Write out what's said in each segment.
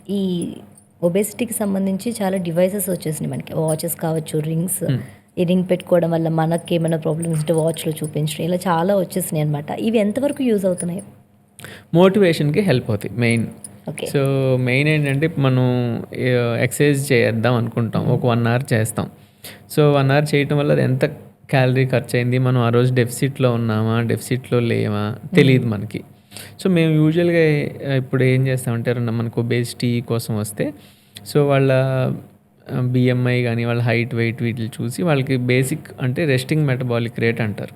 ఈ ఒబేసిటీకి సంబంధించి చాలా డివైసెస్ వచ్చేసినాయి మనకి. వాచెస్ కావచ్చు, రింగ్స్. హ్మ్. ఈ రింగ్ పెట్టుకోవడం వల్ల మనకేమైనా ప్రాబ్లమ్స్ ఉంటే వాచ్‌లో చూపించడం ఇలా చాలా వచ్చేసినాయి అనమాట. ఇవి ఎంతవరకు యూజ్ అవుతున్నాయి? మోటివేషన్‌కి హెల్ప్ అవుతాయి మెయిన్. ఓకే. సో, మెయిన్ ఏంటంటే మనం ఎక్సర్సైజ్ చేద్దాం అనుకుంటాం. ఒక 1 అవర్ చేస్తాం. సో, 1 అవర్ చేయటం వల్ల అది ఎంత క్యాలరీ ఖర్చయింది, మనం ఆ రోజు డెఫిసిట్‌లో ఉన్నామా, డెఫిసిట్‌లో లేమా తెలీదు మనకి. సో, మేము యూజువల్‌గా ఇప్పుడు ఏం చేస్తామంటే ఎవరన్నా మనకు ఒబేసిటీ కోసం వస్తే, సో, వాళ్ళ BMI గాని, వాళ్ళ హైట్, వెయిట్ వీటిని చూసి వాళ్ళకి బేసిక్ అంటే రెస్టింగ్ మెటబాలిక్ రేట్ అంటారు.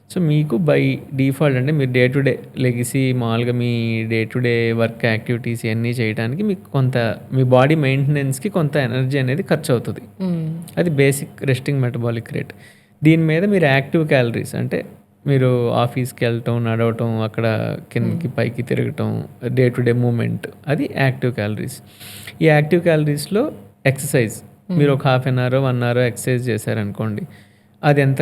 సో, మీకు బై డిఫాల్ట్ అంటే మీరు డే టు డే లెగిసి మామూలుగా మీ day to day work activities ఇవన్నీ చేయడానికి మీకు కొంత మీ బాడీ మెయింటెనెన్స్‌కి కొంత ఎనర్జీ అనేది ఖర్చవుతది. హ్మ్. అది బేసిక్ రెస్టింగ్ మెటబాలిక్ రేట్. దీని మీద మీరు యాక్టివ్ క్యాలరీస్ అంటే మీరు ఆఫీస్‌కి వెళ్ళటం, నడవటం, అక్కడ కిందకి పైకి తిరగటం, డే టు డే మూవ్‌మెంట్ అది యాక్టివ్ క్యాలరీస్. ఈ యాక్టివ్ క్యాలరీస్‌లో ఎక్సర్సైజ్ మీరు ఒక హాఫ్ అన్ అవరో, 1 అవరో ఎక్సర్సైజ్ చేశారనుకోండి. అది ఎంత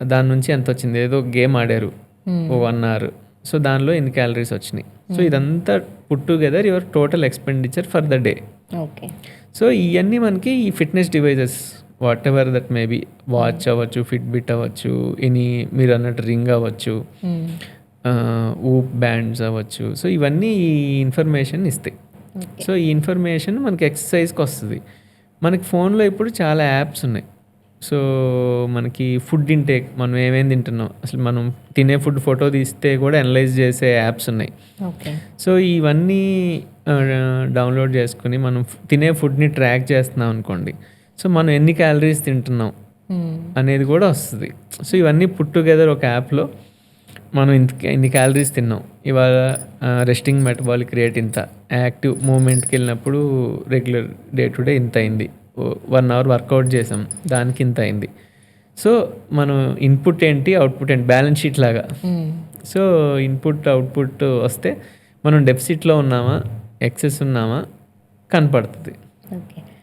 దాని నుంచి ఎంతొచ్చింది? ఏదో గేమ్ ఆడారు. ఓ 1 అవర్. సో, దానిలో ఇన్ని క్యాలరీస్ వచ్చినాయి. సో, ఇదంతా put together your total expenditure for the day. Okay. So, ఇయన్నీ మనకి ఈ fitness devices whatever that may be watch అవ్వచ్చు, ఫిట్‌బిట్ అవ్వచ్చు, మీరన్నట్టు రింగ్ అవ్వచ్చు, హ్మ్. ఊప్ బ్యాండ్స్ అవ్వచ్చు. సో, ఇవన్నీ ఈ ఇన్ఫర్మేషన్ ఇస్తాయి. ఓకే. సో, ఈ ఇన్ఫర్మేషన్ మనకి ఎక్సర్సైజ్‌కి వస్తది. మనకి ఫోన్‌లో ఇప్పుడు చాలా యాప్స్ ఉన్నాయి. సో, మనకి ఫుడ్ ఇంటేక్ మనం ఏమేమి తింటున్నాం, అసలు మనం తినే ఫుడ్ ఫోటో తీస్తే కూడా అనలైజ్ చేసే యాప్స్ ఉన్నాయి. ఓకే. సో, ఇవన్నీ డౌన్లోడ్ చేసుకొని మనం తినే ఫుడ్‌ని ట్రాక్ చేస్తున్నాం అనుకోండి. సో, మనం ఎన్ని క్యాలరీస్ తింటున్నాం హ్మ్. అనేది కూడా వస్తది. సో, ఇవన్నీ పుట్ టుగెదర్ ఒక యాప్‌లో మనం ఇన్ని క్యాలరీస్ తిన్నాం. ఇవాళ రెస్టింగ్ మెటబాలిక్ రేట్ ఇంత. యాక్టివ్ మూవ్‌మెంట్‌కి వెళ్ళినప్పుడు రెగ్యులర్ డే టు డే ఇంత అయింది. 1 అవర్ వర్కౌట్ చేసాం. దానికి ఇంత అయింది. సో, మనం ఇన్‌పుట్ ఏంటి, అవుట్‌పుట్ ఏంటి బ్యాలెన్స్ షీట్ లాగా. హ్మ్. సో, ఇన్‌పుట్, అవుట్‌పుట్ వస్తే మనం డెఫిసిట్‌లో ఉన్నామా, ఎక్సెస్ ఉన్నామా కనపడుతది. ఓకే.